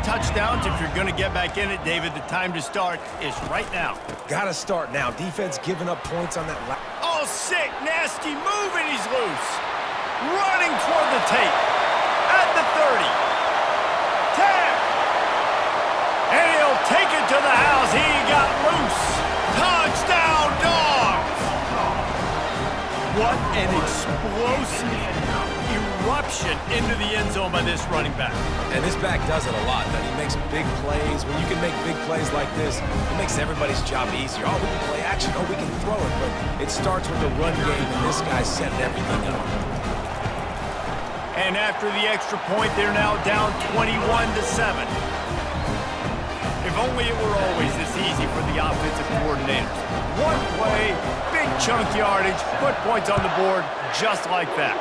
touchdowns. If you're going to get back in it, David, the time to start is right now. Gotta start now. Defense giving up points on that. Oh, sick, nasty move, and he's loose. Running toward the tape. At the 30. 10. And he'll take it to the house. He got loose. Touchdown, Dogs! What an explosive eruption into the end zone by this running back. And this back does it a lot. That he makes big plays. When you can make big plays like this, it makes everybody's job easier. Oh, we can play action. Oh, we can throw it. But it starts with the run game, and this guy's setting everything up. And after the extra point, they're now down 21-7. If only it were always this easy for the offensive coordinators. One play, big chunk yardage, put points on the board just like that.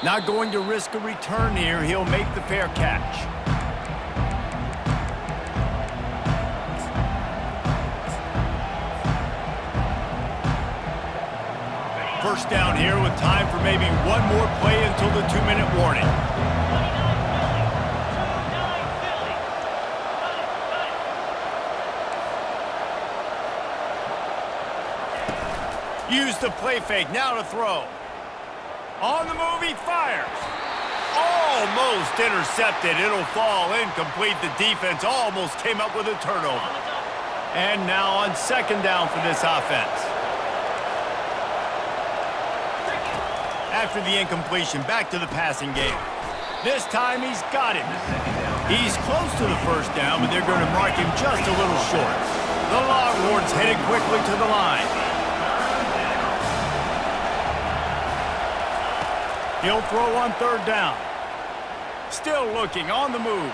Not going to risk a return here. He'll make the fair catch. First down here with time for maybe one more play until the 2-minute warning. Use the play fake, now to throw. On the move, he fires. Almost intercepted. It'll fall incomplete. The defense almost came up with a turnover. And now on second down for this offense. After the incompletion, back to the passing game. This time he's got him. He's close to the first down, but they're going to mark him just a little short. The Longhorns headed quickly to the line. He'll throw on third down. Still looking, on the move.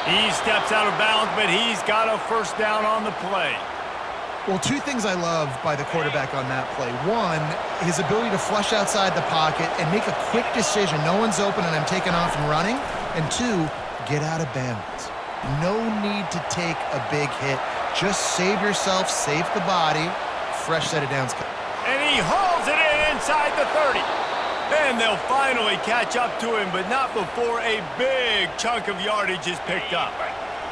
He steps out of bounds, but he's got a first down on the play. Well, two things I love by the quarterback on that play. One, his ability to flush outside the pocket and make a quick decision. No one's open and I'm taking off and running. And two, get out of bounds. No need to take a big hit. Just save yourself, save the body. Fresh set of downs. And he hauls it in inside the 30. And they'll finally catch up to him, but not before a big chunk of yardage is picked up.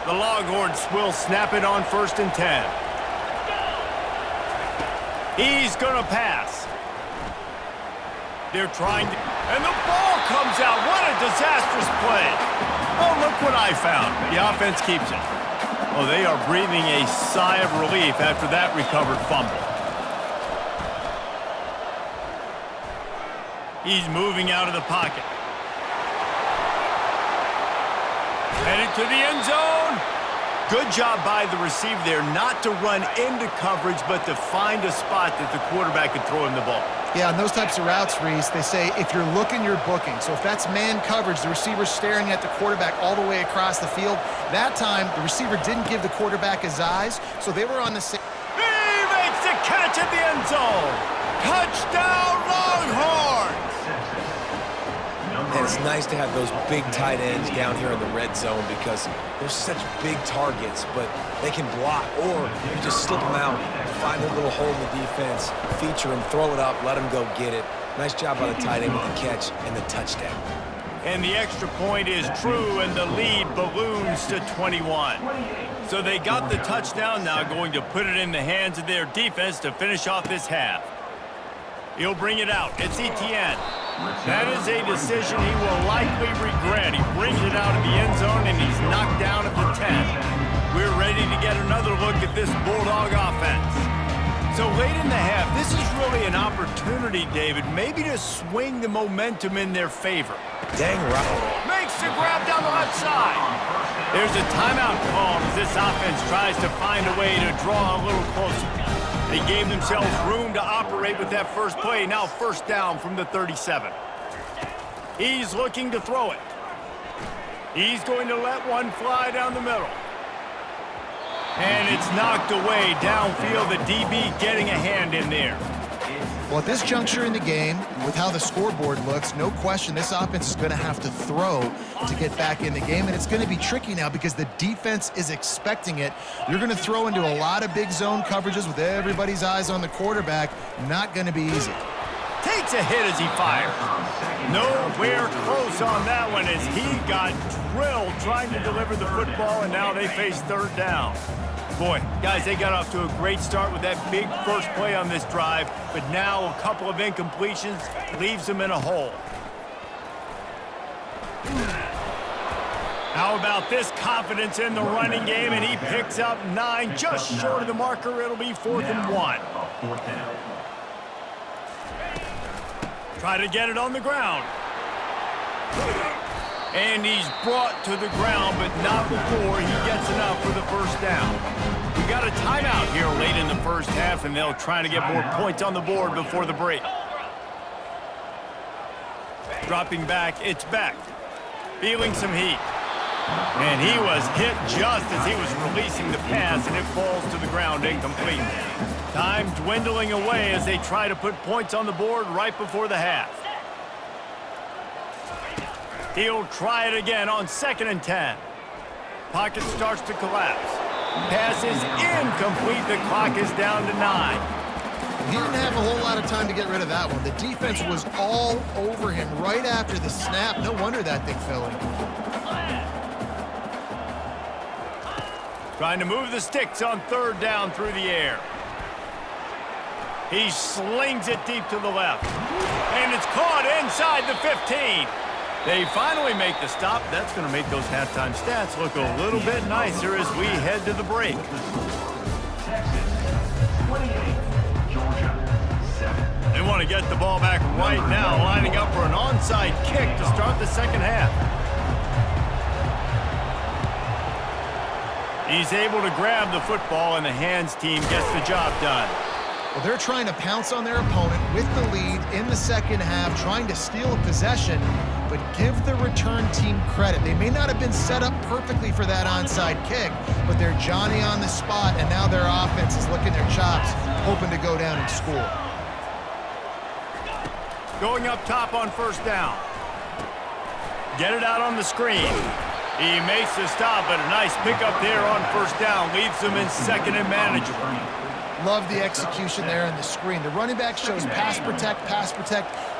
The Longhorns will snap it on 1st and 10. He's going to pass. They're trying to... And the ball comes out. What a disastrous play. Oh, look what I found. The offense keeps it. Oh, they are breathing a sigh of relief after that recovered fumble. He's moving out of the pocket. Headed to the end zone. Good job by the receiver there not to run into coverage, but to find a spot that the quarterback could throw him the ball. Yeah, on those types of routes, Reese, they say if you're looking, you're booking. So if that's man coverage, the receiver's staring at the quarterback all the way across the field. That time, the receiver didn't give the quarterback his eyes, so they were on the same. He makes the catch at the end zone. Touchdown, Longhorns! And it's nice to have those big tight ends down here in the red zone because they're such big targets, but they can block, or you just slip them out, find a little hole in the defense, feature them, throw it up, let them go get it. Nice job by the tight end with the catch and the touchdown. And the extra point is true, and the lead balloons to 21. So they got the touchdown, now going to put it in the hands of their defense to finish off this half. He'll bring it out. It's Etienne. That is a decision he will likely regret. He brings it out of the end zone, and he's knocked down at the 10. We're ready to get another look at this Bulldog offense. So late in the half, this is really an opportunity, David, maybe to swing the momentum in their favor. Dang right. Makes the grab down the left side. There's a timeout called as this offense tries to find a way to draw a little closer. They gave themselves room to operate with that first play. Now first down from the 37. He's looking to throw it. He's going to let one fly down the middle. And it's knocked away downfield. The DB getting a hand in there. Well, at this juncture in the game, with how the scoreboard looks, no question this offense is going to have to throw to get back in the game, and it's going to be tricky now because the defense is expecting it. You're going to throw into a lot of big zone coverages with everybody's eyes on the quarterback. Not going to be easy. Takes a hit as he fires. Nowhere close on that one as he got drilled trying to deliver the football, and now they face third down. Boy, guys, they got off to a great start with that big first play on this drive, but now a couple of incompletions leaves them in a hole. How about this confidence in the running game, and he picks up 9, just short of the marker. It'll be 4th and 1. Try to get it on the ground. And he's brought to the ground, but not before he gets enough for the first down. We got a timeout here late in the first half, and they'll try to get more points on the board before the break. Dropping back, it's Beck. Feeling some heat. And he was hit just as he was releasing the pass, and it falls to the ground incomplete. Time dwindling away as they try to put points on the board right before the half. He'll try it again on 2nd and 10. Pocket starts to collapse. Pass is incomplete. The clock is down to 9. He didn't have a whole lot of time to get rid of that one. The defense was all over him right after the snap. No wonder that thing fell in. Trying to move the sticks on 3rd down through the air. He slings it deep to the left. And it's caught inside the 15. They finally make the stop. That's going to make those halftime stats look a little bit nicer as we head to the break. They want to get the ball back right now, lining up for an onside kick to start the second half. He's able to grab the football, and the hands team gets the job done. Well, they're trying to pounce on their opponent with the lead in the second half, trying to steal a possession, but give the return team credit. They may not have been set up perfectly for that onside kick, but they're Johnny on the spot, and now their offense is licking their chops, hoping to go down and score. Going up top on 1st down. Get it out on the screen. He makes the stop, but a nice pickup there on 1st down leaves them in 2nd and manageable. Love the execution there in the screen. The running back shows pass protect,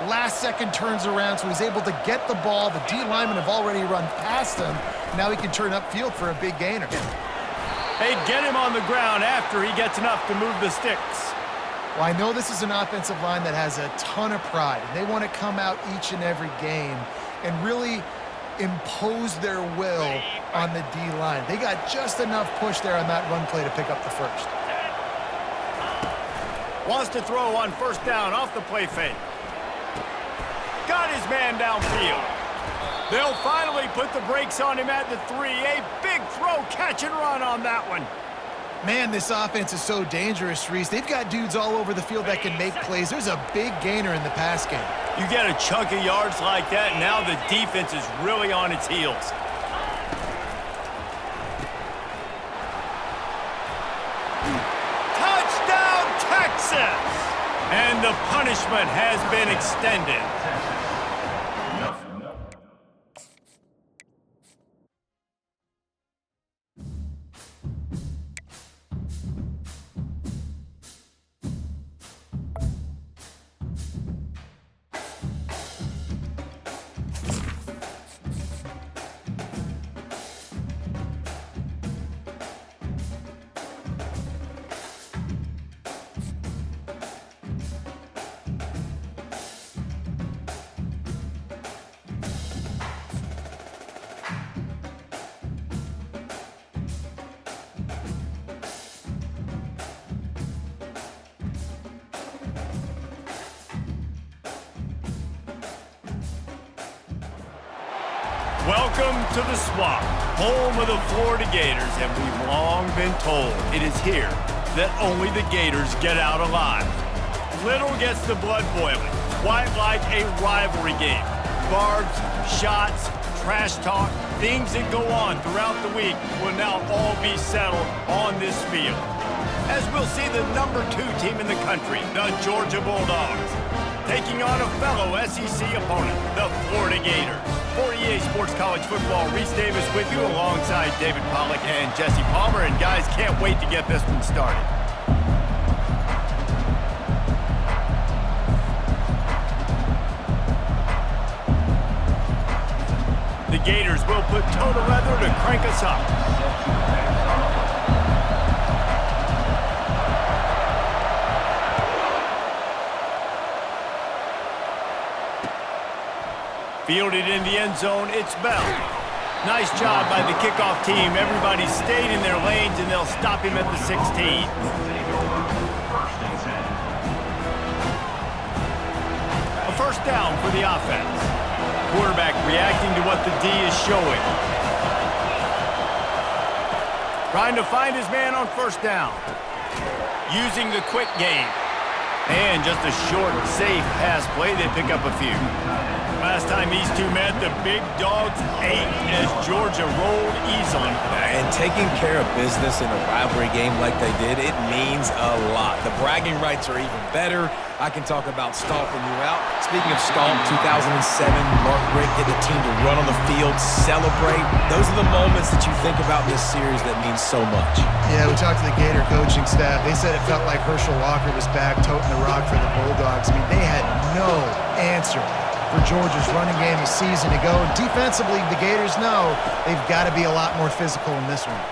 last second turns around, so he's able to get the ball. The D linemen have already run past him. Now he can turn upfield for a big gainer. They get him on the ground after he gets enough to move the sticks. Well, I know this is an offensive line that has a ton of pride, and they want to come out each and every game and really impose their will on the D line. They got just enough push there on that run play to pick up the first. Wants to throw on 1st down off the play fake. Got his man downfield. They'll finally put the brakes on him at the 3. A big throw, catch and run on that one. Man, this offense is so dangerous, Reese. They've got dudes all over the field that can make plays. There's a big gainer in the pass game. You get a chunk of yards like that, now the defense is really on its heels. Touchdown, Texas! And the punishment has been extended. Welcome to the Swamp, home of the Florida Gators, and we've long been told it is here that only the Gators get out alive. Little gets the blood boiling, quite like a rivalry game. Barbs, shots, trash talk, things that go on throughout the week will now all be settled on this field. As we'll see the number 2 team in the country, the Georgia Bulldogs, taking on a fellow SEC opponent, the Florida Gators. For EA Sports College Football, Reese Davis with you alongside David Pollack and Jesse Palmer. And guys, can't wait to get this one started. Gators will put toe to leather to crank us up. Fielded in the end zone, it's Bell. Nice job by the kickoff team. Everybody stayed in their lanes, and they'll stop him at the 16. A first down for the offense. Quarterback reacting to what the D is showing. Trying to find his man on first down. Using the quick game. And just a short, safe pass play. They pick up a few. Last time these two met, the big dogs ate as Georgia rolled easily. And taking care of business in a rivalry game like they did, it means a lot. The bragging rights are even better. I can talk about stomping you out. Speaking of stomp, 2007, Mark Richt get the team to run on the field, celebrate. Those are the moments that you think about in this series that mean so much. Yeah, we talked to the Gator coaching staff. They said it felt like Herschel Walker was back toting the rock for the Bulldogs. I mean, they had no answer for Georgia's running game a season ago. Defensively, the Gators know they've got to be a lot more physical in this one.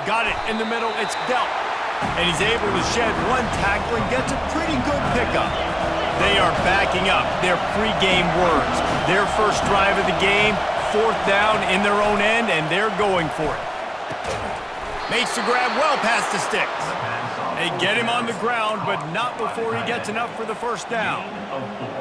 Got it in the middle. It's dealt. And he's able to shed one tackle and gets a pretty good pickup. They are backing up their pregame words. Their first drive of the game, fourth down in their own end, and they're going for it. Makes the grab well past the sticks. They get him on the ground, but not before he gets enough for the first down.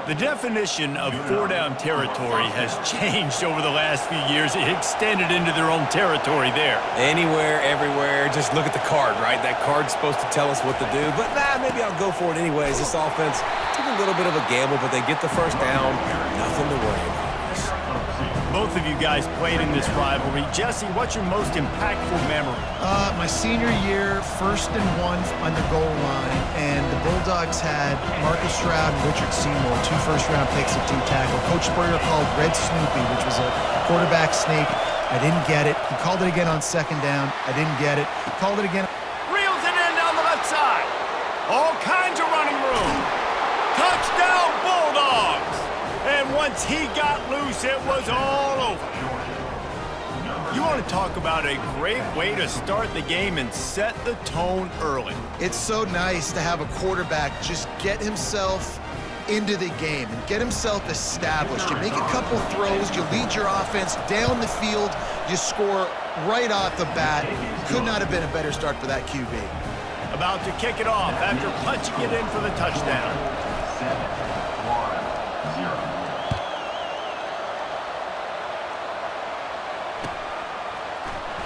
The definition of four-down territory has changed over the last few years. It extended into their own territory there. Anywhere, everywhere, just look at the card, right? That card's supposed to tell us what to do, but maybe I'll go for it anyways. This offense took a little bit of a gamble, but they get the first down. Nothing to worry about. Both of you guys played in this rivalry. Jesse, what's your most impactful memory? My senior year, 1st and 1 on the goal line, and the Bulldogs had Marcus Stroud and Richard Seymour, 2 first-round picks at D-tackle. Coach Spurrier called Red Snoopy, which was a quarterback sneak. I didn't get it. He called it again on 2nd down. I didn't get it. Called it again. Reels it in down the left side. All kinds of running room. Touchdown, Bulldogs! And once he got loose, it was all over. You want to talk about a great way to start the game and set the tone early. It's so nice to have a quarterback just get himself into the game and get himself established. You make a couple throws, you lead your offense down the field, you score right off the bat. Could not have been a better start for that QB. About to kick it off after punching it in for the touchdown.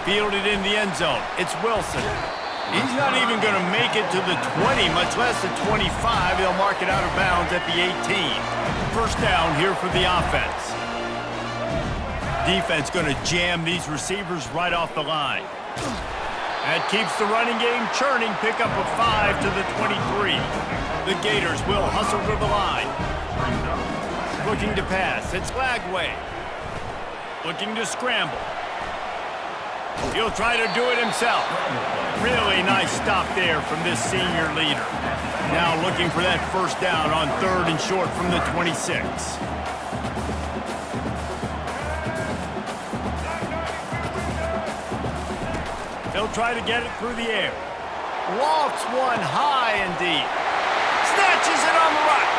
Fielded in the end zone. It's Wilson. He's not even going to make it to the 20, much less the 25. They'll mark it out of bounds at the 18. First down here for the offense. Defense going to jam these receivers right off the line. That keeps the running game churning. Pick up a 5 to the 23. The Gators will hustle to the line. Looking to pass. It's Lagway. Looking to scramble. He'll try to do it himself. Really nice stop there from this senior leader. Now looking for that first down on 3rd and short from the 26. He'll try to get it through the air. Lofts one high and deep. Snatches it on the right.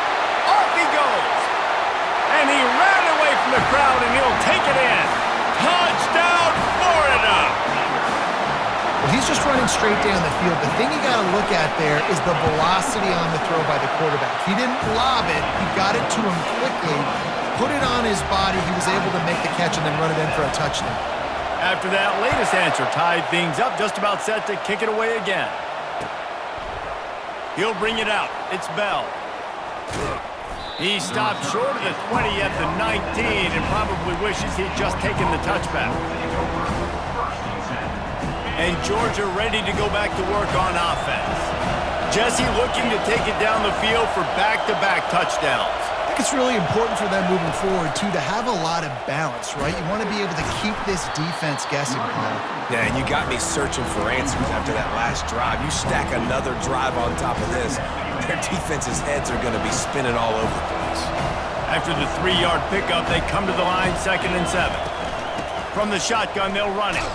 Off he goes. And he ran away from the crowd, and he'll take it in. Touchdown, Florida! Well, he's just running straight down the field. The thing you got to look at there is the velocity on the throw by the quarterback. He didn't lob it. He got it to him quickly, put it on his body. He was able to make the catch and then run it in for a touchdown. After that latest answer tied things up, just about set to kick it away again. He'll bring it out. It's Bell. He stopped short of the 20 at the 19 and probably wishes he'd just taken the touchback. And Georgia ready to go back to work on offense. Jesse looking to take it down the field for back-to-back touchdowns. I think it's really important for them moving forward, too, to have a lot of balance, right? You want to be able to keep this defense guessing, Paul. Yeah, and you got me searching for answers after that last drive. You stack another drive on top of this, their defense's heads are going to be spinning all over the place. After the 3-yard pickup, they come to the line 2nd and 7. From the shotgun, they'll run it.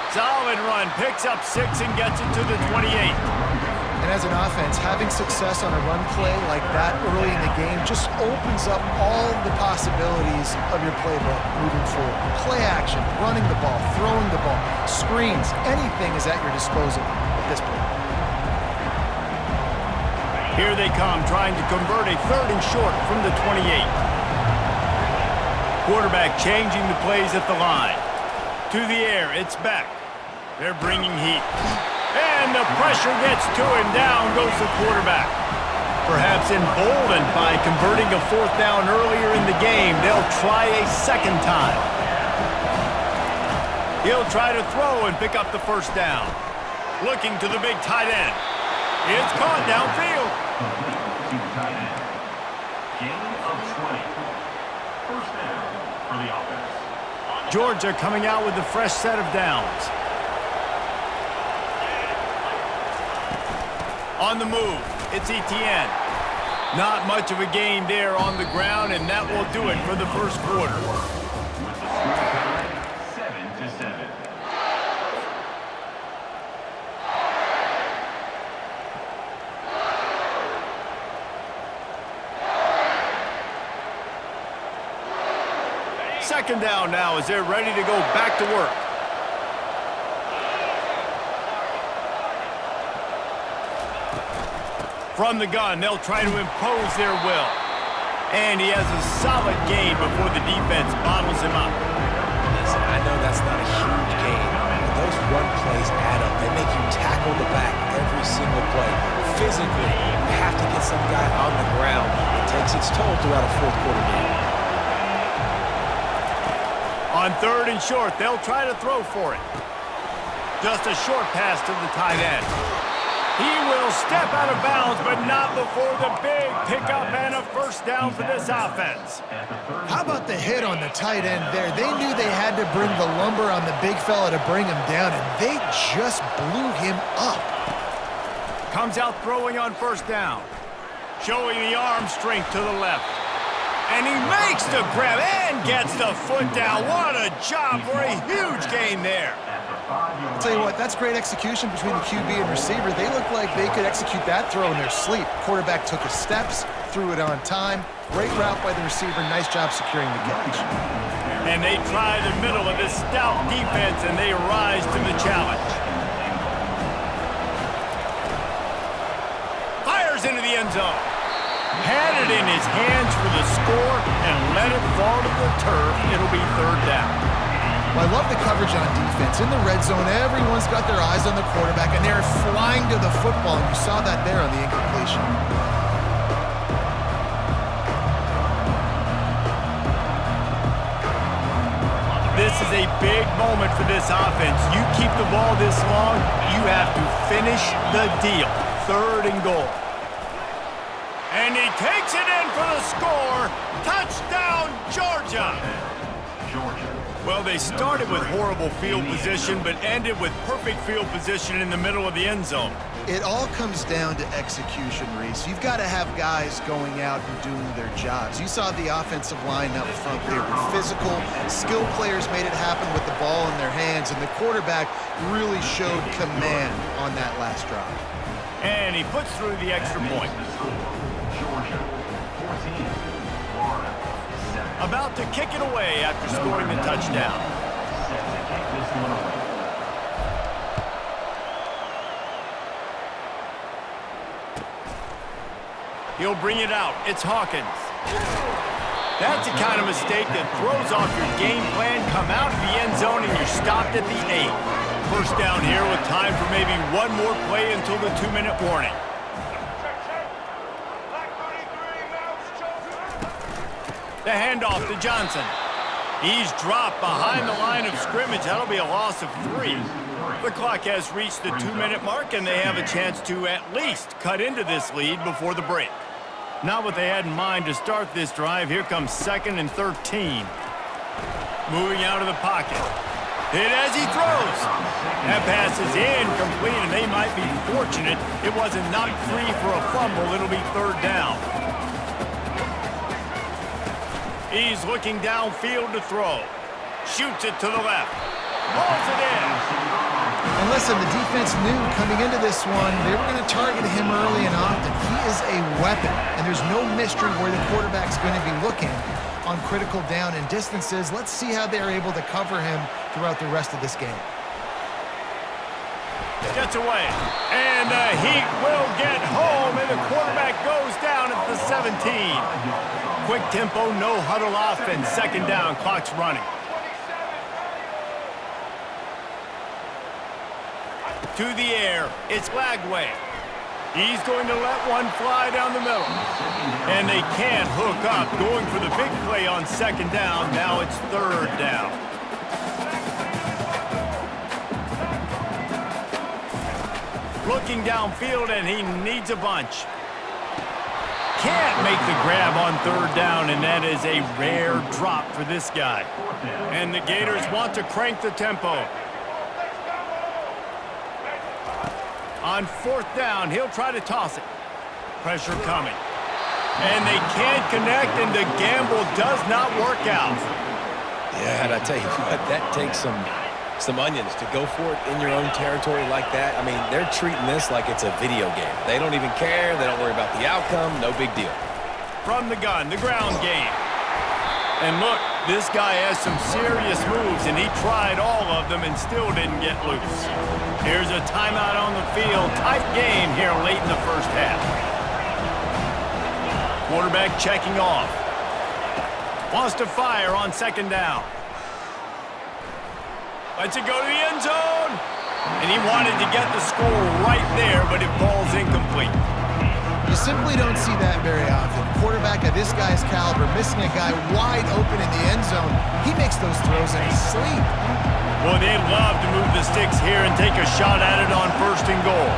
Solid run, picks up 6 and gets it to the 28. And as an offense, having success on a run play like that early in the game just opens up all the possibilities of your playbook moving forward. Play action, running the ball, throwing the ball, screens, anything is at your disposal at this point. Here they come, trying to convert a 3rd and short from the 28. Quarterback changing the plays at the line. To the air, it's Beck. They're bringing heat. And the pressure gets to him. Down goes the quarterback. Perhaps emboldened by converting a 4th down earlier in the game, they'll try a 2nd time. He'll try to throw and pick up the 1st down. Looking to the big tight end. It's caught downfield. Gain of 20. 1st down for the offense. Georgia coming out with a fresh set of downs. On the move, it's Etienne. Not much of a gain there on the ground, and that will do it for the 1st quarter. With the score tied 7-7. Second down now as they're ready to go back to work. From the gun, they'll try to impose their will. And he has a solid gain before the defense bottles him up. Listen, I know that's not a huge gain, but those run plays add up. They make you tackle the back every single play. Physically, you have to get some guy on the ground. It takes its toll throughout a 4th quarter game. On 3rd and short, they'll try to throw for it. Just a short pass to the tight end. He will step out of bounds, but not before the big pickup and a 1st down for this offense. How about the hit on the tight end there? They knew they had to bring the lumber on the big fella to bring him down, and they just blew him up. Comes out throwing on 1st down. Showing the arm strength to the left. And he makes the grab and gets the foot down. What a job for a huge gain there. I'll tell you what, that's great execution between the QB and receiver. They looked like they could execute that throw in their sleep. Quarterback took his steps, threw it on time. Great route by the receiver. Nice job securing the catch. And they try the middle of this stout defense, and they rise to the challenge. Fires into the end zone. Had it in his hands for the score and let it fall to the turf. It'll be 3rd down. Well, I love the coverage on defense. In the red zone, everyone's got their eyes on the quarterback, and they're flying to the football, and you saw that there on the incompletion. This is a big moment for this offense. You keep the ball this long, you have to finish the deal. 3rd and goal. And he takes it in for the score. Touchdown, Georgia. Well, they started with horrible field position, but ended with perfect field position in the middle of the end zone. It all comes down to execution, Reese. You've got to have guys going out and doing their jobs. You saw the offensive line up front. They were physical. Skilled players made it happen with the ball in their hands, and the quarterback really showed command on that last drive. And he puts through the extra point. Georgia 14, Florida 7. About to kick it away after scoring the touchdown. Set to kick this one away. He'll bring it out. It's Hawkins. That's the kind of mistake that throws off your game plan. Come out of the end zone and you're stopped at the 8. 1st down here with time for maybe one more play until the 2-minute warning. The handoff to Johnson. He's dropped behind the line of scrimmage. That'll be a loss of 3. The clock has reached the 2-minute mark, and they have a chance to at least cut into this lead before the break. Not what they had in mind to start this drive. Here comes 2nd and 13. Moving out of the pocket. Hit as he throws. That pass is incomplete, and they might be fortunate it wasn't knocked free for a fumble. It'll be 3rd down. He's looking downfield to throw. Shoots it to the left. Pulls it in. And listen, the defense knew coming into this one, they were going to target him early and often. He is a weapon, and there's no mystery where the quarterback's going to be looking on critical down and distances. Let's see how they're able to cover him throughout the rest of this game. Gets away. And the Heat will get home, and the quarterback goes down at the 17. Quick tempo, no huddle offense. Second down, clock's running. To the air, it's Lagway. He's going to let one fly down the middle. And they can't hook up. Going for the big play on second down. Now it's third down. Looking downfield, and he needs a bunch. Can't make the grab on third down, and that is a rare drop for this guy. And the Gators want to crank the tempo. On fourth down, he'll try to toss it. Pressure coming. And they can't connect, and the gamble does not work out. Yeah, and I tell you what, that takes some onions to go for it in your own territory like that. I mean, they're treating this like it's a video game. They don't even care. They don't worry about the outcome. No big deal. From the gun, the ground game. And look, this guy has some serious moves, and he tried all of them and still didn't get loose. Here's a timeout on the field. Tight game here late in the first half. Quarterback checking off. Wants to fire on second down. Lets it go to the end zone. And he wanted to get the score right there, but it falls incomplete. You simply don't see that very often. Quarterback of this guy's caliber missing a guy wide open in the end zone. He makes those throws in his sleep. Well, they'd love to move the sticks here and take a shot at it on first and goal.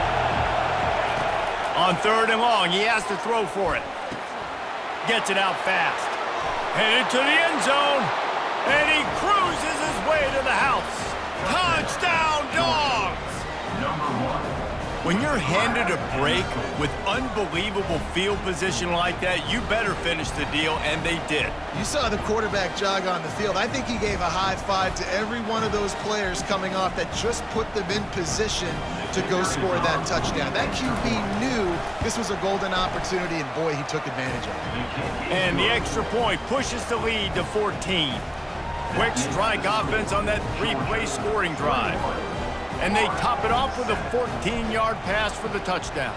On third and long, he has to throw for it. Gets it out fast. Headed to the end zone. And he cruises his way to the house. Touchdown, Dogs! Number 1. When you're handed a break with unbelievable field position like that, you better finish the deal, and they did. You saw the quarterback jog on the field. I think he gave a high five to every one of those players coming off that just put them in position to go score that touchdown. That QB knew this was a golden opportunity, and boy, he took advantage of it. And the extra point pushes the lead to 14. Quick strike offense on that three-play scoring drive. And they top it off with a 14-yard pass for the touchdown.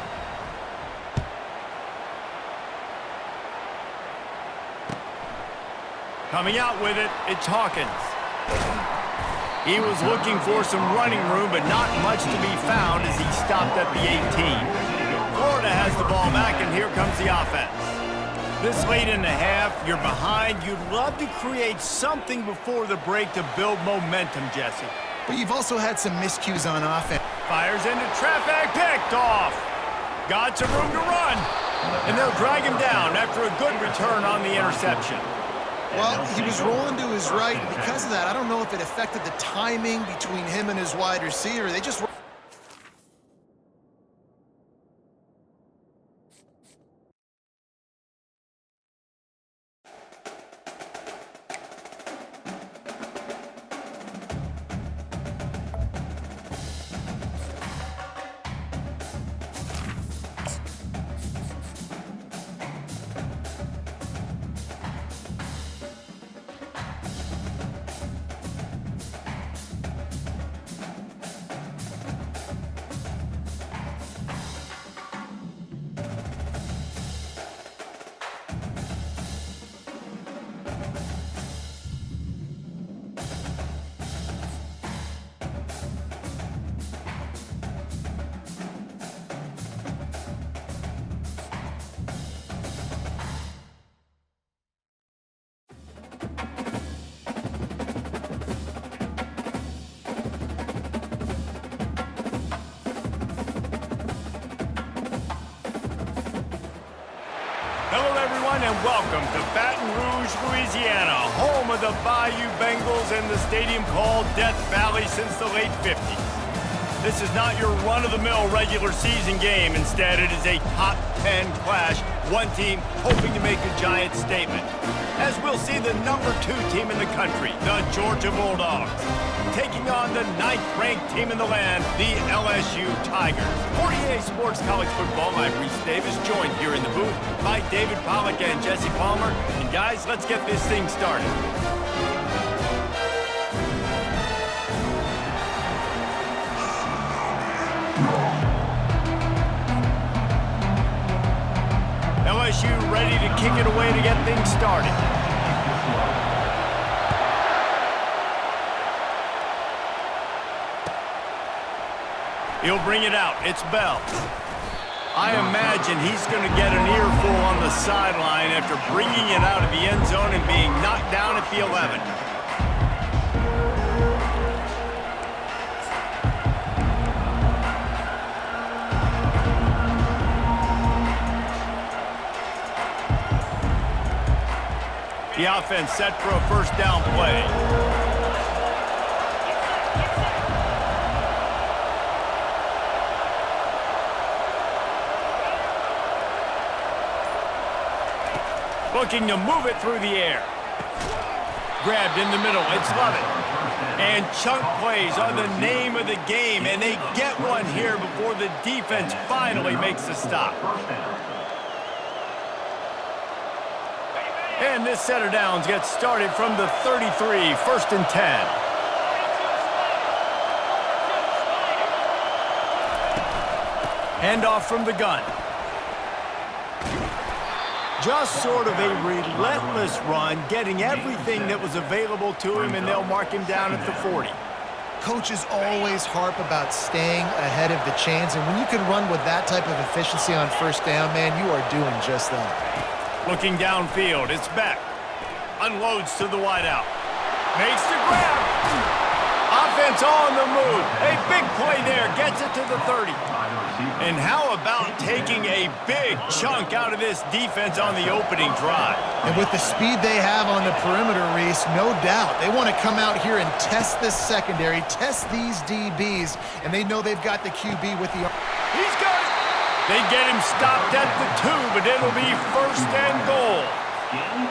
Coming out with it, it's Hawkins. He was looking for some running room, but not much to be found as he stopped at the 18. Florida has the ball back, and here comes the offense. This late in the half, you're behind. You'd love to create something before the break to build momentum, Jesse. But you've also had some miscues on offense. Fires into traffic, picked off. Got some room to run. And they'll drag him down after a good return on the interception. Well, he was rolling to his right. Because of that, I don't know if it affected the timing between him and his wide receiver. They just... Hello, everyone, and welcome to Baton Rouge, Louisiana, home of the Bayou Bengals and the stadium called Death Valley since the late 50s. This is not your run-of-the-mill regular season game. Instead, it is a top 10 clash. One team hoping to make a giant statement. As we'll see the number 2 team in the country, the Georgia Bulldogs, taking on the 9th-ranked team in the land, the LSU Tigers. For EA Sports College Football, I'm Reese Davis, joined here in the booth by David Pollack and Jesse Palmer. And guys, let's get this thing started. LSU ready to kick it away to get things started. He'll bring it out. It's Bell. I imagine he's going to get an earful on the sideline after bringing it out of the end zone and being knocked down at the 11. The offense set for a first down play. Looking to move it through the air. Grabbed in the middle. It's Lovett. And chunk plays are the name of the game, and they get one here before the defense finally makes the stop. And this set of downs gets started from the 33, first and 10. Handoff from the gun. Just sort of a relentless run, getting everything that was available to him, and they'll mark him down at the 40. Coaches always harp about staying ahead of the chains, and when you can run with that type of efficiency on first down, man, you are doing just that. Looking downfield, it's Beck. Unloads to the wideout. Makes the grab. Offense on the move. A big play there. Gets it to the 30. And how about taking a big chunk out of this defense on the opening drive? And with the speed they have on the perimeter, Reese, no doubt, they want to come out here and test this secondary, test these DBs, and they know they've got the QB with the... He's got it. They get him stopped at the 2, but it'll be first and goal.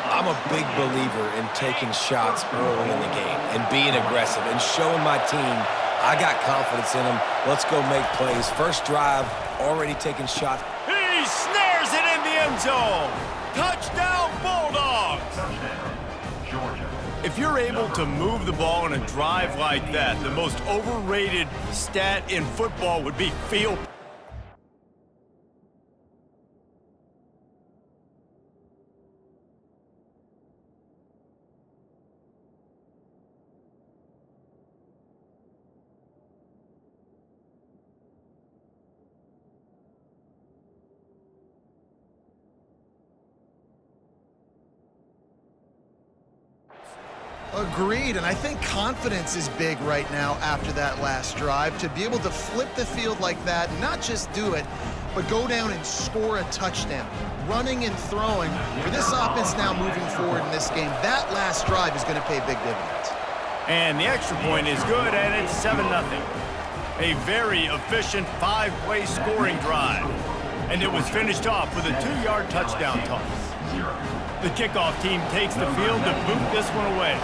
I'm a big believer in taking shots early in the game and being aggressive and showing my team I got confidence in them. Let's go make plays. First drive, already taking shots. He snares it in the end zone. Touchdown, Bulldogs. Georgia. If you're able to move the ball in a drive like that, the most overrated stat in football would be field. Agreed, and I think confidence is big right now after that last drive. To be able to flip the field like that, not just do it, but go down and score a touchdown. Running and throwing, for this offense now moving forward in this game, that last drive is going to pay big dividends. And the extra point is good, and it's 7-0. A very efficient 5-play scoring drive. And it was finished off with a 2-yard touchdown toss. The kickoff team takes the field to boot this one away.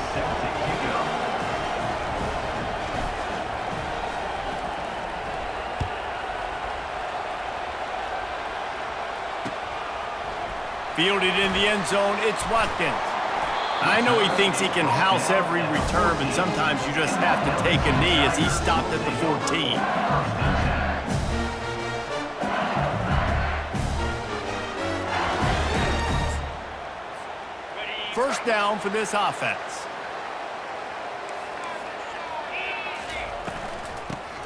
Fielded in the end zone, it's Watkins. I know he thinks he can house every return, but sometimes you just have to take a knee as he stopped at the 14. First down for this offense.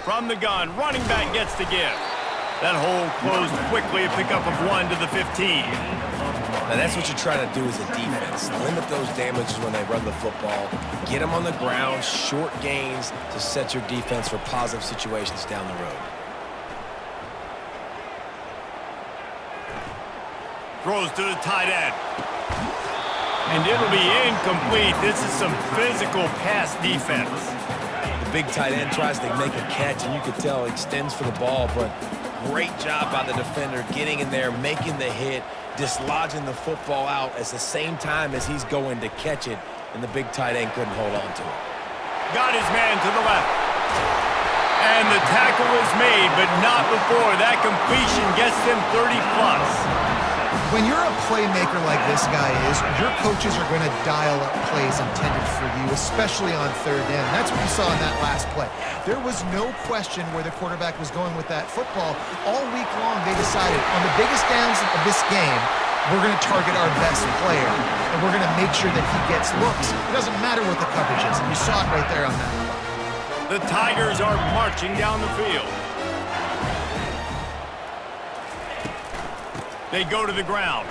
From the gun, running back gets the give. That hole closed quickly, a pickup of 1 to the 15. Now that's what you're trying to do as a defense. Limit those damages when they run the football. Get them on the ground, short gains to set your defense for positive situations down the road. Throws to the tight end. And it'll be incomplete. This is some physical pass defense. The big tight end tries to make a catch, and you could tell he extends for the ball, but great job by the defender getting in there, making the hit, dislodging the football out at the same time as he's going to catch it, and the big tight end couldn't hold on to it. Got his man to the left. And the tackle is made, but not before that completion gets them 30-plus. When you're a playmaker like this guy is, your coaches are going to dial up plays intended for you, especially on third down. That's what you saw in that last play. There was no question where the quarterback was going with that football. All week long, they decided on the biggest downs of this game, we're going to target our best player, and we're going to make sure that he gets looks. It doesn't matter what the coverage is, and you saw it right there on that play. The Tigers are marching down the field. They go to the ground.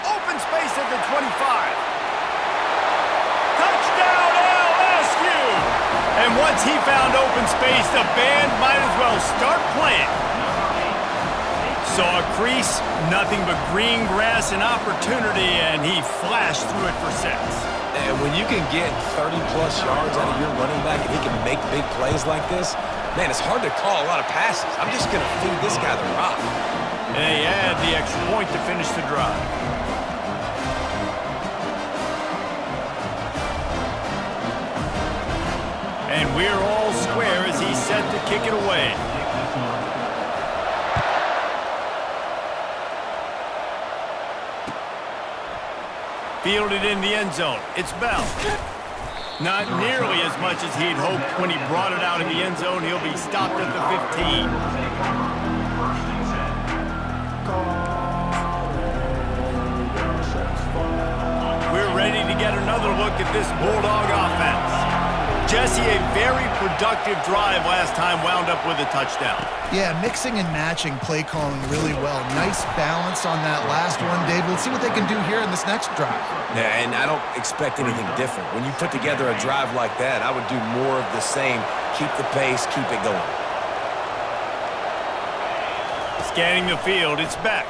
Open space at the 25. Touchdown LSU! And once he found open space, the band might as well start playing. Saw a crease, nothing but green grass and opportunity, and he flashed through it for 6. And when you can get 30-plus yards out of your running back and he can make big plays like this, man, it's hard to call a lot of passes. I'm just going to feed this guy the rock. And they add the extra point to finish the drive. And we're all square as he's set to kick it away. Fielded in the end zone. It's Bell. Not nearly as much as he'd hoped when he brought it out in the end zone. He'll be stopped at the 15. We're ready to get another look at this Bulldog offense. Jesse, a very productive drive last time wound up with a touchdown. Yeah, mixing and matching play calling really well. Nice balance on that last one, Dave. Let's see what they can do here in this next drive. Yeah, and I don't expect anything different. When you put together a drive like that, I would do more of the same. Keep the pace, keep it going. Scanning the field, it's Beck.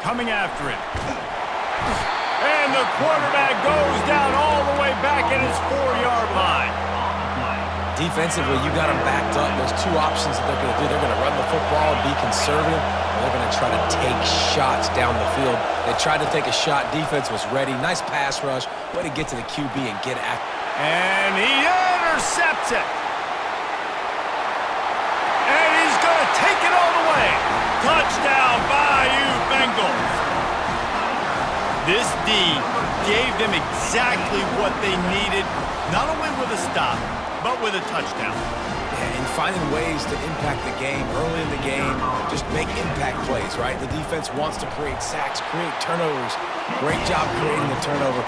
Coming after him. And the quarterback goes down all the way back at his 4-yard line. Defensively, you got them backed up. There's two options that they're going to do. They're going to run the football and be conservative, or they're going to try to take shots down the field. They tried to take a shot. Defense was ready. Nice pass rush. Way to get to the QB and get after. And he intercepts it. And he's going to take it all the way. Touchdown, Bayou Bengals. This D gave them exactly what they needed, not only with a stop, but with a touchdown. Yeah, and finding ways to impact the game early in the game, just make impact plays, right? The defense wants to create sacks, create turnovers. Great job creating the turnover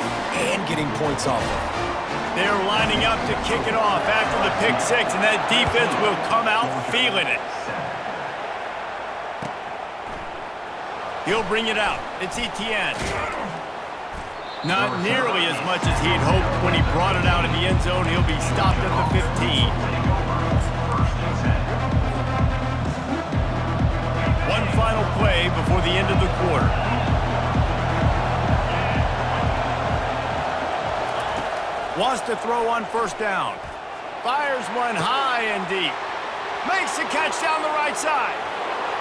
and getting points off of it. They're lining up to kick it off after the pick 6, and that defense will come out feeling it. He'll bring it out. It's Etienne. Not nearly as much as he'd hoped when he brought it out in the end zone. He'll be stopped at the 15. One final play before the end of the quarter. Wants to throw on first down. Fires one high and deep. Makes the catch down the right side.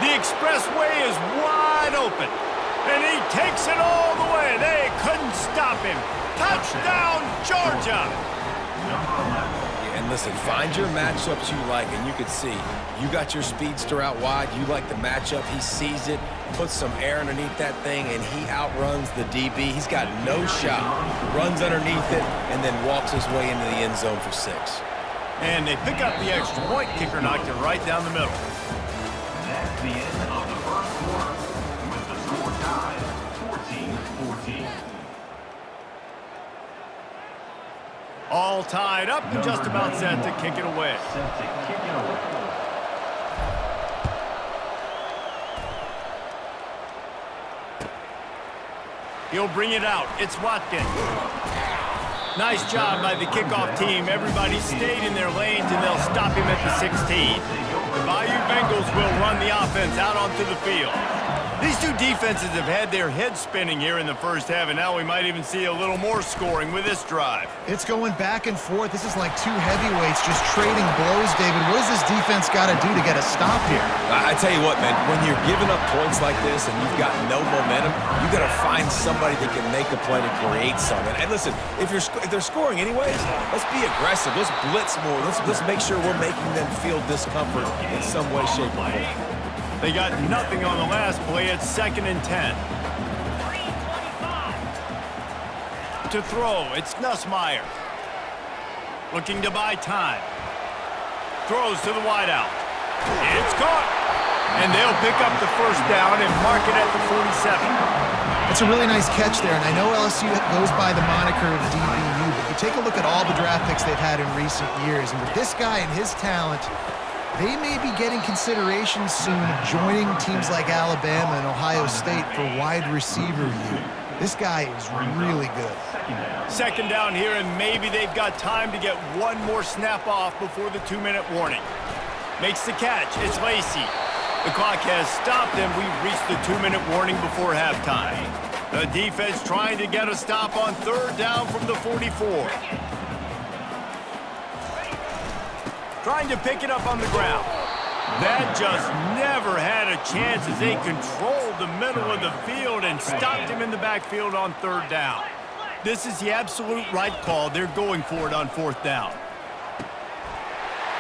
The expressway is wide open. And he takes it all the way. They couldn't stop him. Touchdown, Georgia! Yeah, and listen, find your matchups you like, and you can see. You got your speedster out wide. You like the matchup. He sees it, puts some air underneath that thing, and he outruns the DB. He's got no shot. Runs underneath it, and then walks his way into the end zone for 6. And they pick up the extra point. Kicker knocked it right down the middle. That's the end of the first quarter, with the score tied 14-14. All tied up and just about set to kick it away. Set to kick it away. He'll bring it out. It's Watkins. Nice job by the kickoff team. Everybody stayed in their lanes, and they'll stop him at the 16. The Bayou Bengals will run the offense out onto the field. These two defenses have had their heads spinning here in the first half, and now we might even see a little more scoring with this drive. It's going back and forth. This is like two heavyweights just trading blows, David. What does this defense got to do to get a stop here? I tell you what, man, when you're giving up points like this and you've got no momentum, you got to find somebody that can make a play to create something. And listen, if they're scoring anyways, let's be aggressive. Let's blitz more. Let's make sure we're making them feel discomfort in some way, shape, or form. They got nothing on the last play. It's 2nd and 10. To throw, it's Nussmeier. Looking to buy time. Throws to the wideout. It's caught. And they'll pick up the first down and mark it at the 47. It's a really nice catch there, and I know LSU goes by the moniker of DBU, but you take a look at all the draft picks they've had in recent years, and with this guy and his talent, they may be getting consideration soon of joining teams like Alabama and Ohio State for wide receiver view. This guy is really good. 2nd down here, and maybe they've got time to get one more snap off before the 2-minute warning. Makes the catch. It's Lacey. The clock has stopped, and we've reached the 2-minute warning before halftime. The defense trying to get a stop on 3rd down from the 44. Trying to pick it up on the ground. That just never had a chance as they controlled the middle of the field and stopped him in the backfield on 3rd down. This is the absolute right call. They're going for it on 4th down.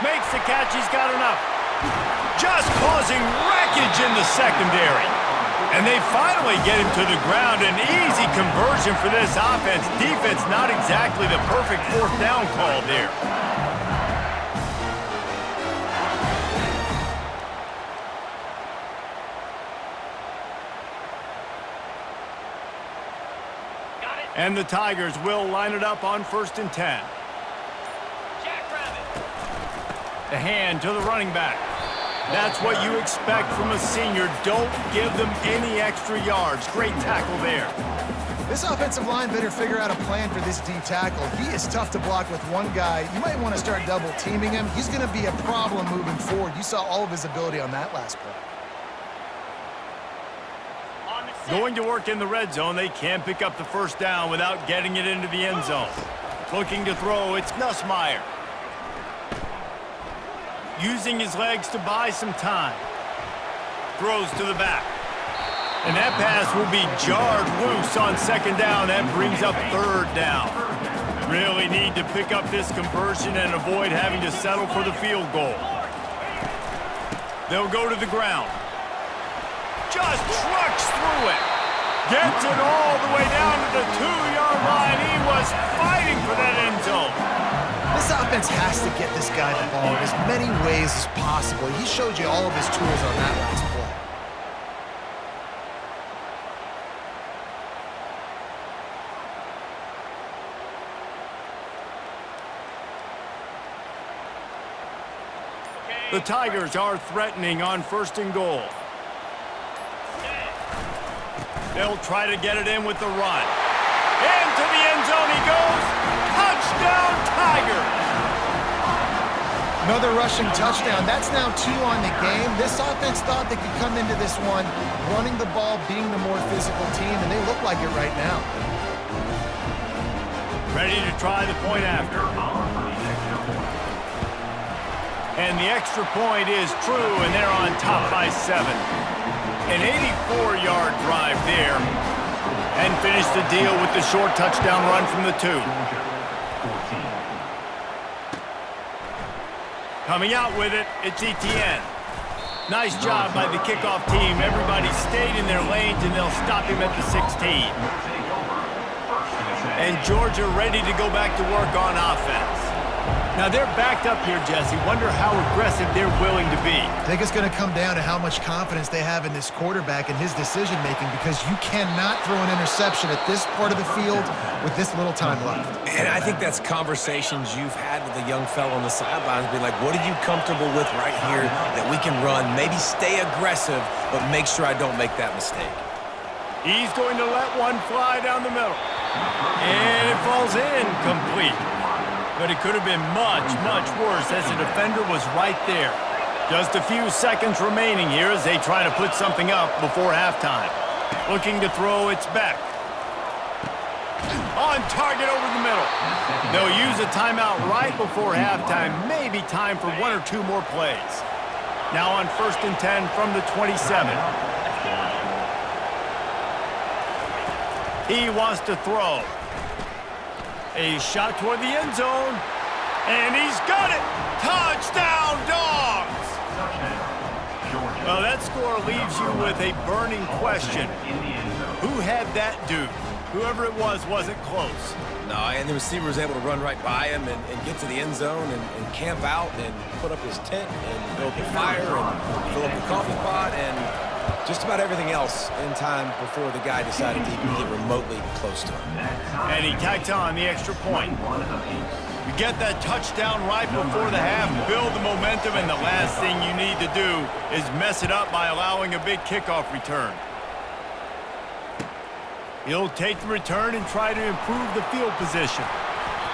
Makes the catch. He's got enough. Just causing wreckage in the secondary. And they finally get him to the ground. An easy conversion for this offense. Defense not exactly the perfect 4th down call there. And the Tigers will line it up on 1st and 10. The hand to the running back. That's what you expect from a senior. Don't give them any extra yards. Great tackle there. This offensive line better figure out a plan for this D tackle. He is tough to block with one guy. You might want to start double teaming him. He's going to be a problem moving forward. You saw all of his ability on that last play. Going to work in the red zone. They can't pick up the first down without getting it into the end zone. Looking to throw, it's Nussmeier. Using his legs to buy some time. Throws to the back. And that pass will be jarred loose on 2nd down. That brings up 3rd down. Really need to pick up this conversion and avoid having to settle for the field goal. They'll go to the ground. Just trucks through it. Gets it all the way down to the 2-yard line. He was fighting for that end zone. This offense has to get this guy the ball in as many ways as possible. He showed you all of his tools on that last play. The Tigers are threatening on 1st and goal. They'll try to get it in with the run. Into the end zone he goes. Touchdown, Tigers! Another rushing touchdown. That's now 2 on the game. This offense thought they could come into this one running the ball, being the more physical team, and they look like it right now. Ready to try the point after. And the extra point is true, and they're on top by 7. An 84-yard drive there. And finish the deal with the short touchdown run from the 2. Coming out with it, it's Etienne. Nice job by the kickoff team. Everybody stayed in their lanes, and they'll stop him at the 16. And Georgia ready to go back to work on offense. Now they're backed up here, Jesse. Wonder how aggressive they're willing to be. I think it's going to come down to how much confidence they have in this quarterback and his decision-making, because you cannot throw an interception at this part of the field with this little time left. And I think that's conversations you've had with a young fellow on the sidelines, being like, what are you comfortable with right here that we can run? Maybe stay aggressive, but make sure I don't make that mistake. He's going to let one fly down the middle. And it falls in complete. But it could have been much, much worse as the defender was right there. Just a few seconds remaining here as they try to put something up before halftime. Looking to throw, it's Beck. On target over the middle. They'll use a timeout right before halftime. Maybe time for 1 or 2 more plays. Now on 1st and 10 from the 27. He wants to throw. A shot toward the end zone. And he's got it! Touchdown, Dogs! Well, that score leaves you with a burning question. Who had that dude? Whoever it was wasn't close. No, and the receiver was able to run right by him and get to the end zone and camp out and put up his tent and build the fire and fill up the coffee pot and just about everything else in time before the guy decided to even get remotely close to him. And he tacked on the extra point. You get that touchdown right before the half, build the momentum, and the last thing you need to do is mess it up by allowing a big kickoff return. He'll take the return and try to improve the field position.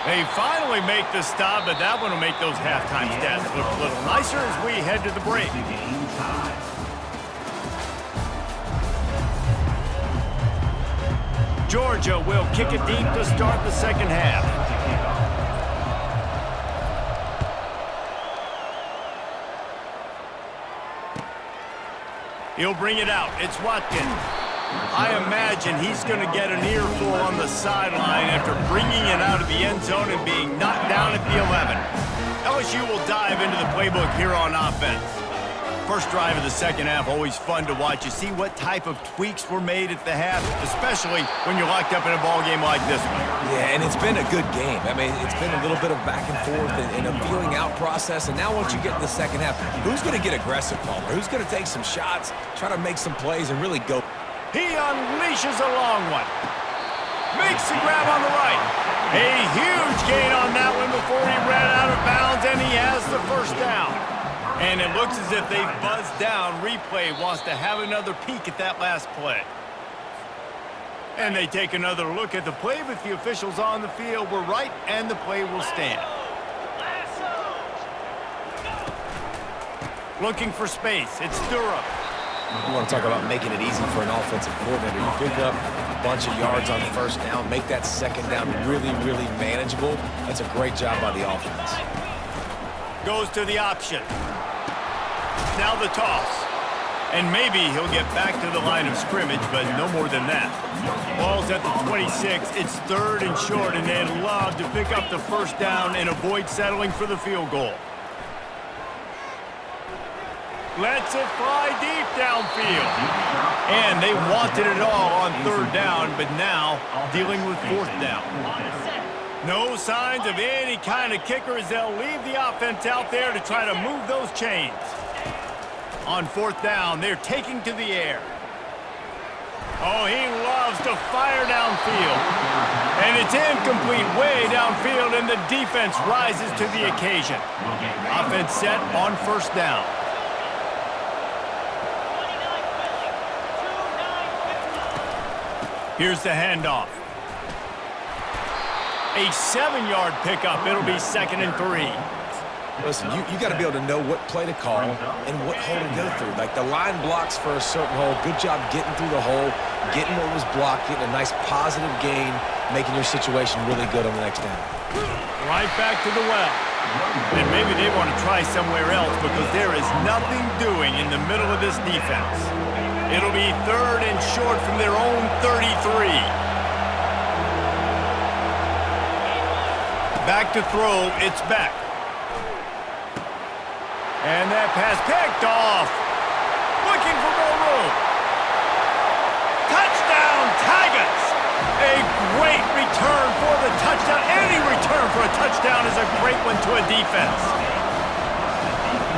They finally make the stop, but that one will make those halftime stats look a little nicer as we head to the break. Georgia will kick it deep to start the second half. He'll bring it out. It's Watkins. I imagine he's going to get an earful on the sideline after bringing it out of the end zone and being knocked down at the 11. LSU will dive into the playbook here on offense. First drive of the second half, always fun to watch. You see what type of tweaks were made at the half, especially when you're locked up in a ball game like this one. Yeah, and it's been a good game. I mean, it's been a little bit of back and forth and a feeling out process. And now once you get in the second half, who's going to get aggressive, Palmer? Who's going to take some shots, try to make some plays, and really go? He unleashes a long one. Makes the grab on the right. A huge gain on that one before he ran out of bounds, and he has the first down. And it looks as if they've buzzed down. Replay wants to have another peek at that last play. And they take another look at the play, but the officials on the field were right, and the play will stand. Looking for space. It's Durham. You want to talk about making it easy for an offensive coordinator. You pick up a bunch of yards on first down, make that second down really, really manageable. That's a great job by the offense. Goes to the option. Now the toss. And maybe he'll get back to the line of scrimmage, but no more than that. Ball's at the 26. It's 3rd and short, and they'd love to pick up the first down and avoid settling for the field goal. Lets it fly deep downfield. And they wanted it all on 3rd down, but now dealing with 4th down. No signs of any kind of kicker as they'll leave the offense out there to try to move those chains. On 4th down, they're taking to the air. Oh, he loves to fire downfield. And it's incomplete way downfield, and the defense rises to the occasion. Offense set on 1st down. Here's the handoff. A 7-yard pickup. It'll be 2nd and 3. Listen, you got to be able to know what play to call and what hole to go through. Like the line blocks for a certain hole. Good job getting through the hole, getting what was blocked, getting a nice positive gain, making your situation really good on the next down. Right back to the well. And maybe they want to try somewhere else because there is nothing doing in the middle of this defense. It'll be 3rd and short from their own 33. Back to throw, it's Beck. And that pass picked off. Looking for more room. Touchdown, Tigers! A great return for the touchdown. Any return for a touchdown is a great one to a defense.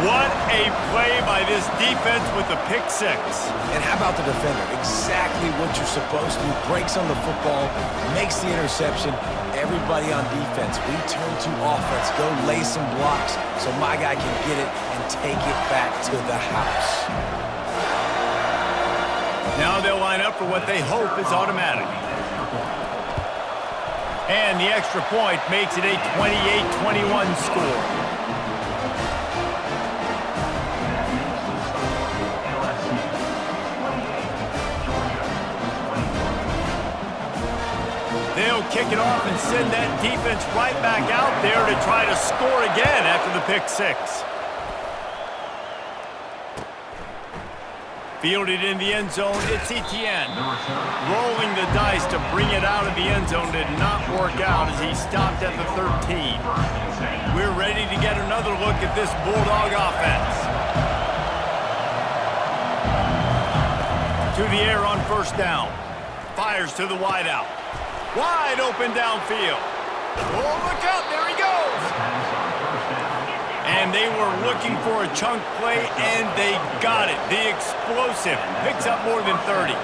What a play by this defense with the pick 6. And how about the defender? Exactly what you're supposed to do. Breaks on the football, makes the interception. Everybody on defense, we turn to offense. Go lay some blocks so my guy can get it and take it back to the house. Now they'll line up for what they hope is automatic. And the extra point makes it a 28-21 score. They'll kick it off and send that defense right back out there to try to score again after the pick six. Fielded in the end zone, it's Etienne. Rolling the dice to bring it out of the end zone did not work out as he stopped at the 13. We're ready to get another look at this Bulldog offense. To the air on first down. Fires to the wideout. Wide open downfield. Oh, look out, there he goes. And they were looking for a chunk play, and they got it. The explosive picks up more than 30.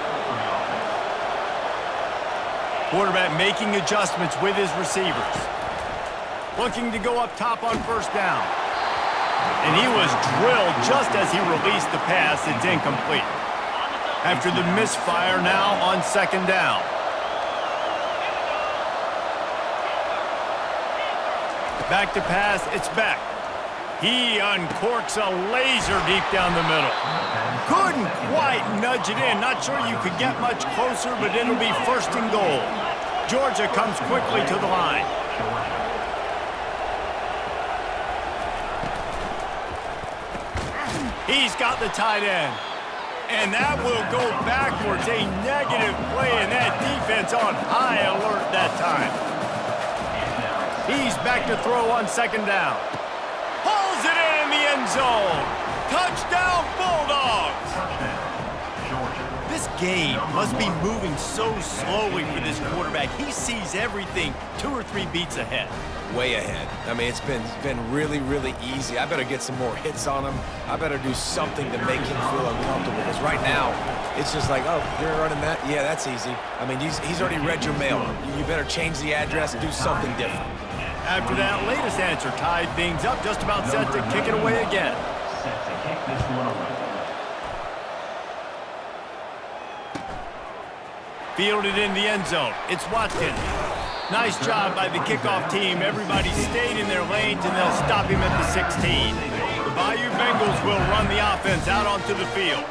Quarterback making adjustments with his receivers. Looking to go up top on first down. And he was drilled just as he released the pass. It's incomplete. After the misfire now on second down. Back to pass, it's Beck. He uncorks a laser deep down the middle. Couldn't quite nudge it in. Not sure you could get much closer, but it'll be first and goal. Georgia comes quickly to the line. He's got the tight end. And that will go backwards. A negative play, and that defense on high alert that time. He's back to throw on second down. Pulls it in the end zone. Touchdown, Bulldogs! This game must be moving so slowly for this quarterback. He sees everything 2 or 3 beats ahead. Way ahead. I mean, it's been really, really easy. I better get some more hits on him. I better do something to make him feel uncomfortable. Because right now, it's just like, oh, you're running that? Yeah, that's easy. I mean, he's already read your mail. You better change the address and do something different. After that latest answer tied things up, just about set to kick it away again. Set to kick this one away. Fielded in the end zone. It's Watkins. Nice job by the kickoff team. Everybody stayed in their lanes, and they'll stop him at the 16. The Bayou Bengals will run the offense out onto the field.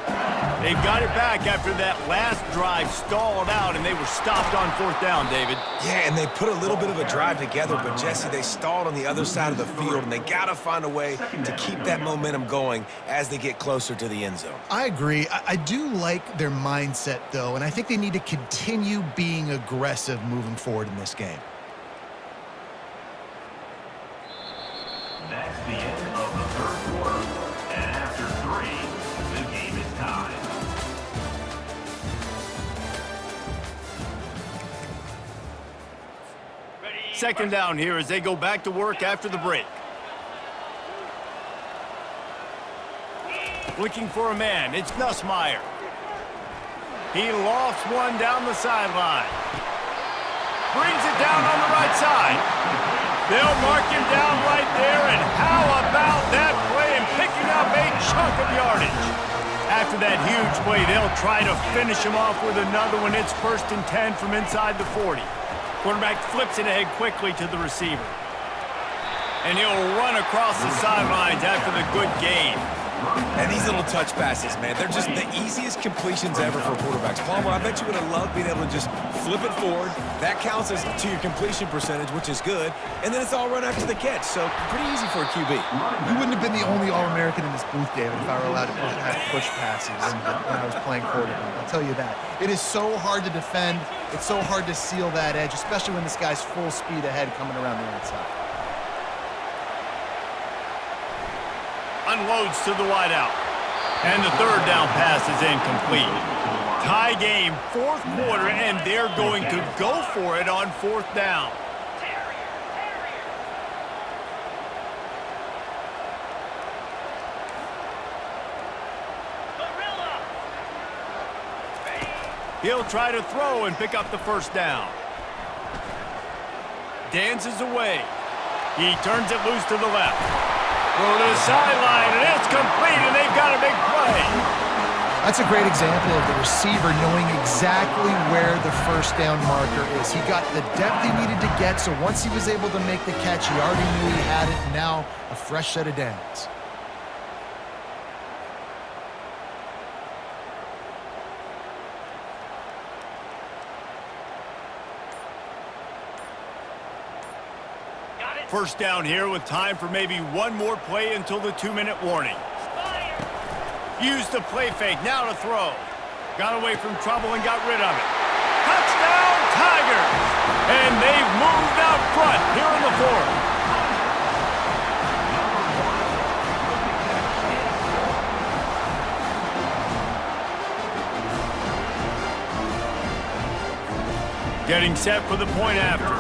They've got it back after that last drive stalled out, and they were stopped on fourth down, David. Yeah, and they put a little bit of a drive together, but, Jesse, they stalled on the other side of the field, and they got to find a way to keep that momentum going as they get closer to the end zone. I agree. I do like their mindset, though, and I think they need to continue being aggressive moving forward in this game. That's the end of the third quarter. And after 3, the game is tied. Second down here as they go back to work after the break. Looking for a man. It's Nussmeier. He lofts one down the sideline. Brings it down on the right side. They'll mark him down right there, and how about that play and picking up a chunk of yardage? After that huge play, they'll try to finish him off with another one. It's 1st and 10 from inside the 40. Quarterback flips it ahead quickly to the receiver. And he'll run across the sidelines after the good gain. And these little touch passes, man, they're just the easiest completions ever for quarterbacks. Palmer, I bet you would have loved being able to just flip it forward. That counts as to your completion percentage, which is good. And then it's all run after the catch, so pretty easy for a QB. You wouldn't have been the only All-American in this booth, David, if I were allowed to push passes when I was playing quarterback. I'll tell you that. It is so hard to defend. It's so hard to seal that edge, especially when this guy's full speed ahead coming around the outside. Unloads to the wideout. And the third down pass is incomplete. Tie game, 4th quarter, and they're going to go for it on 4th down. He'll try to throw and pick up the 1st down. Dances away. He turns it loose to the left. Go to the sideline, and it's complete, and they've got a big play. That's a great example of the receiver knowing exactly where the 1st down marker is. He got the depth he needed to get, so once he was able to make the catch, he already knew he had it, and now a fresh set of downs. First down here with time for maybe one more play until the 2-minute warning. Use the play fake, now to throw. Got away from trouble and got rid of it. Touchdown, Tigers! And they've moved out front here in the fourth. Getting set for the point after.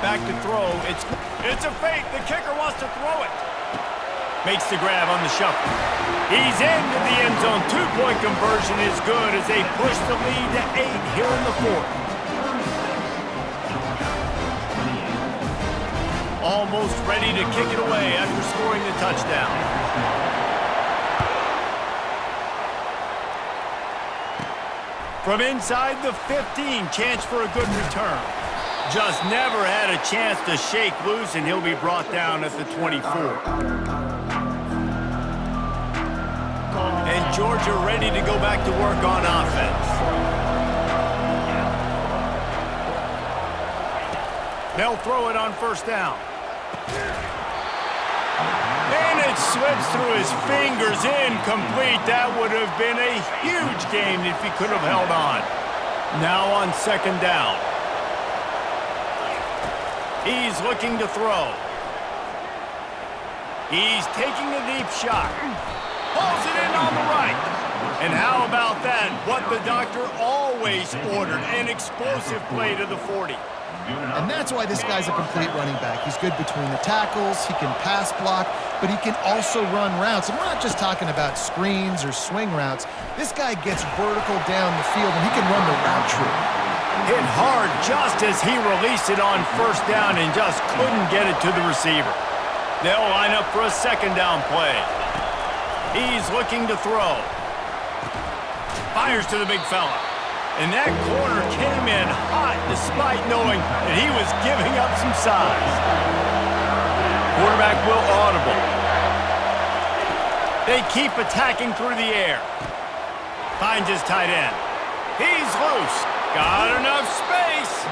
Back to throw. It's a fake. The kicker wants to throw it. Makes the grab on the shuffle. He's into the end zone. 2-point conversion is good as they push the lead to 8 here in the fourth. Almost ready to kick it away after scoring the touchdown. From inside the 15, chance for a good return. Just never had a chance to shake loose, and he'll be brought down at the 24. And Georgia ready to go back to work on offense. They'll throw it on first down. And it slips through his fingers, incomplete. That would have been a huge gain if he could have held on. Now on second down. He's looking to throw. He's taking a deep shot. Pulls it in on the right. And how about that? What the doctor always ordered, an explosive play to the 40. And that's why this guy's a complete running back. He's good between the tackles, he can pass block, but he can also run routes. And we're not just talking about screens or swing routes. This guy gets vertical down the field, and he can run the route tree. Hit hard just as he released it on first down and just couldn't get it to the receiver. They'll line up for a second down play. He's looking to throw. Fires to the big fella. And that corner came in hot despite knowing that he was giving up some size. Quarterback will audible. They keep attacking through the air. Finds his tight end. He's loose. Got enough space.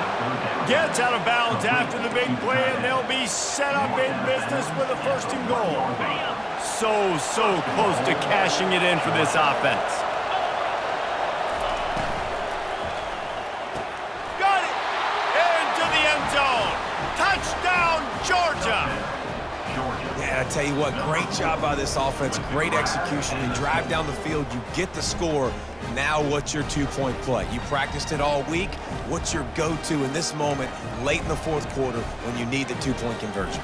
Gets out of bounds after the big play, and they'll be set up in business with a first and goal. So close to cashing it in for this offense. Touchdown, Georgia! Yeah, I tell you what, great job by this offense, great execution. You drive down the field, you get the score. Now what's your 2-point play? You practiced it all week. What's your go-to in this moment, late in the fourth quarter, when you need the 2-point conversion?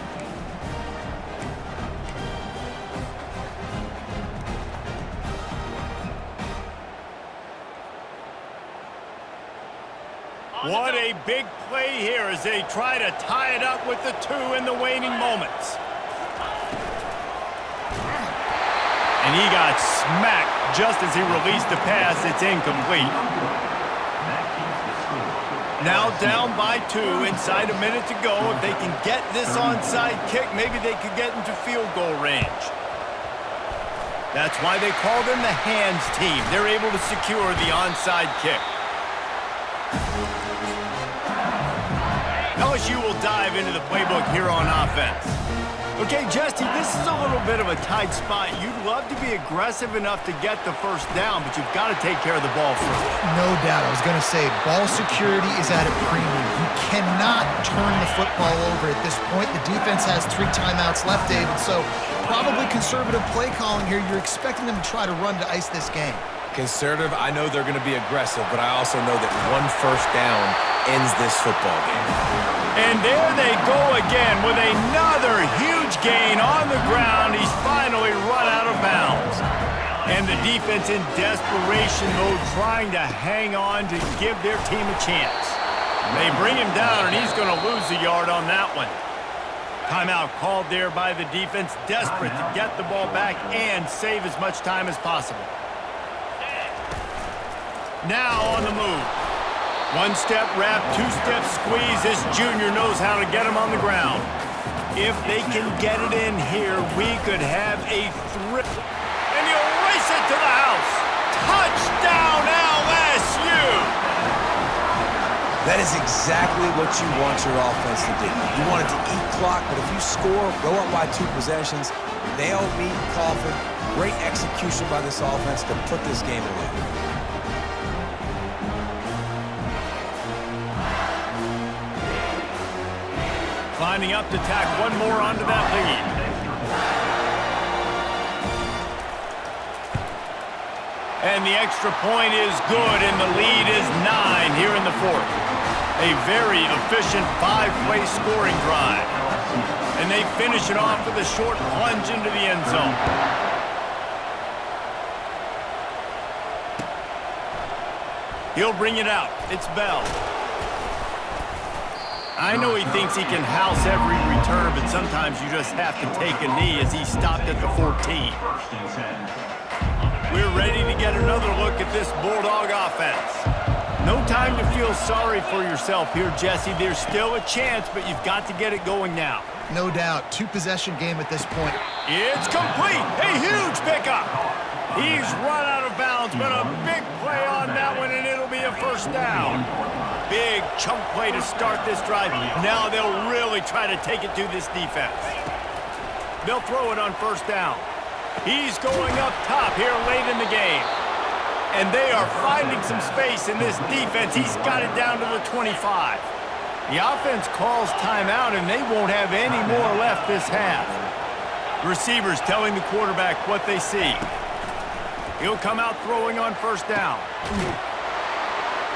What a big play here as they try to tie it up with the 2 in the waning moments. And he got smacked just as he released the pass. It's incomplete. Now down by 2, inside a minute to go. If they can get this onside kick, maybe they could get into field goal range. That's why they call them the hands team. They're able to secure the onside kick. LSU will dive into the playbook here on offense. Okay, Jesse, this is a little bit of a tight spot. You'd love to be aggressive enough to get the first down, but you've got to take care of the ball first. No doubt. I was going to say, ball security is at a premium. You cannot turn the football over at this point. The defense has 3 timeouts left, David, so probably conservative play calling here. You're expecting them to try to run to ice this game. Conservative, I know they're going to be aggressive, but I also know that 1 first down ends this football game. And there they go again with another huge gain on the ground. He's finally run out of bounds. And the defense in desperation mode trying to hang on to give their team a chance. They bring him down, and he's going to lose a yard on that one. Timeout called there by the defense, desperate to get the ball back and save as much time as possible. Now on the move. 1-step wrap, 2-step squeeze. This junior knows how to get him on the ground. If they can get it in here, we could have a thrill. And he'll race it to the house. Touchdown, LSU! That is exactly what you want your offense to do. You want it to eat clock, but if you score, go up by 2 possessions, nail meat coffin, great execution by this offense to put this game away. Lining up to tack one more onto that lead. And the extra point is good, and the lead is 9 here in the 4th. A very efficient 5-play scoring drive. And they finish it off with a short plunge into the end zone. He'll bring it out. It's Bell. I know he thinks he can house every return, but sometimes you just have to take a knee as he stopped at the 14. We're ready to get another look at this Bulldog offense. No time to feel sorry for yourself here, Jesse. There's still a chance, but you've got to get it going now. No doubt. 2-possession game at this point. It's complete. A huge pickup. He's run out of bounds, but a big play on that one, and it'll be a first down. Big chunk play to start this drive. Now they'll really try to take it to this defense. They'll throw it on first down. He's going up top here late in the game. And they are finding some space in this defense. He's got it down to the 25. The offense calls timeout, and they won't have any more left this half. Receivers telling the quarterback what they see. He'll come out throwing on first down.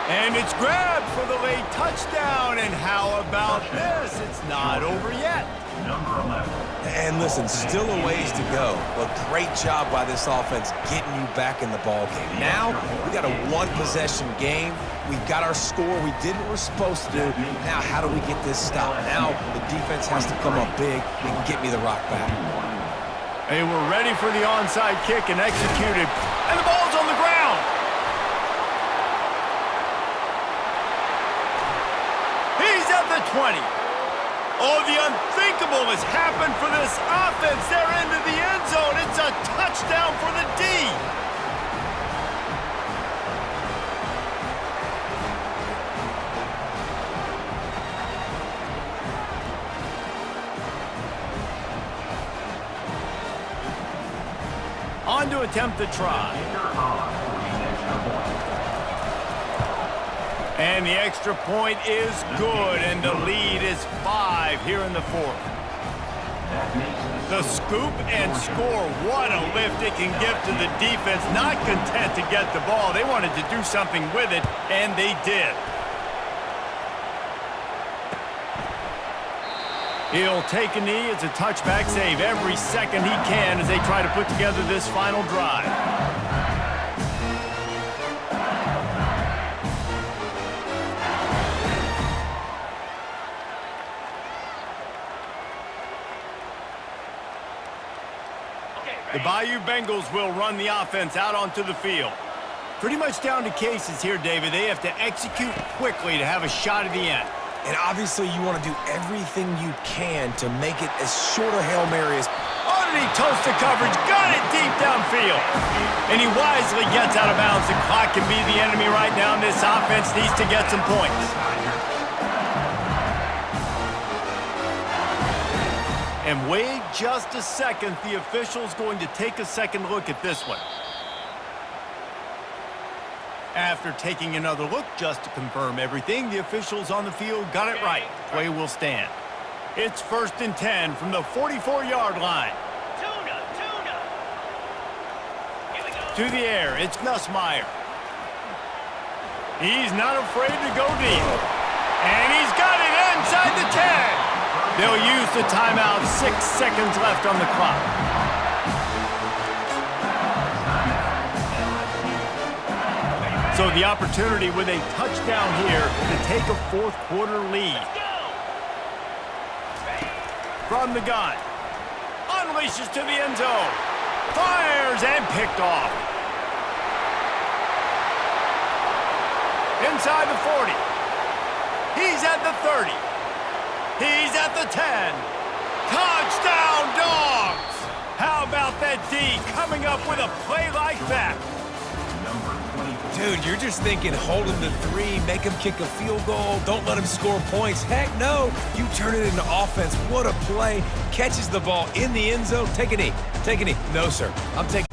And it's grabbed for the late touchdown. And how about this? It's not over yet. Number 11. And listen, still a ways to go, but great job by this offense getting you back in the ballgame. Now, we got a 1-possession game. We've got our score. We did what we're supposed to do. Now, how do we get this stopped? Now, the defense has to come up big and get me the rock back. They were ready for the onside kick and executed. And the ball's on the ground. He's at the 20. Oh, the unthinkable has happened for this offense. They're into the end zone. It's a touchdown for the D. On to attempt the try. And the extra point is good, and the lead is 5 here in the 4th. The scoop and score, what a lift it can give to the defense. Not content to get the ball. They wanted to do something with it, and they did. He'll take a knee. It's a touchback save every second he can as they try to put together this final drive. The Bayou Bengals will run the offense out onto the field. Pretty much down to cases here, David. They have to execute quickly to have a shot at the end. And obviously, you want to do everything you can to make it as short a Hail Mary as... Underneath toasted coverage, got it deep downfield. And he wisely gets out of bounds. The clock can be the enemy right now, and this offense needs to get some points. And wait just a second. The official's going to take a second look at this one. After taking another look just to confirm everything, the officials on the field got it right. Play will stand. It's 1st and 10 from the 44-yard line. To the air, it's Nussmeier. He's not afraid to go deep. And he's got it inside the 10. They'll use the timeout. 6 seconds left on the clock. So the opportunity with a touchdown here to take a 4th quarter lead. From the gun. Unleashes to the end zone. Fires and picked off. Inside the 40. He's at the 30. He's at the 10. Touchdown, Dogs! How about that D coming up with a play like that? Number 24. Dude, you're just thinking holding the three, make him kick a field goal, don't let him score points. Heck no, you turn it into offense. What a play. Catches the ball in the end zone. Take a knee. Take a knee. No, sir. I'm taking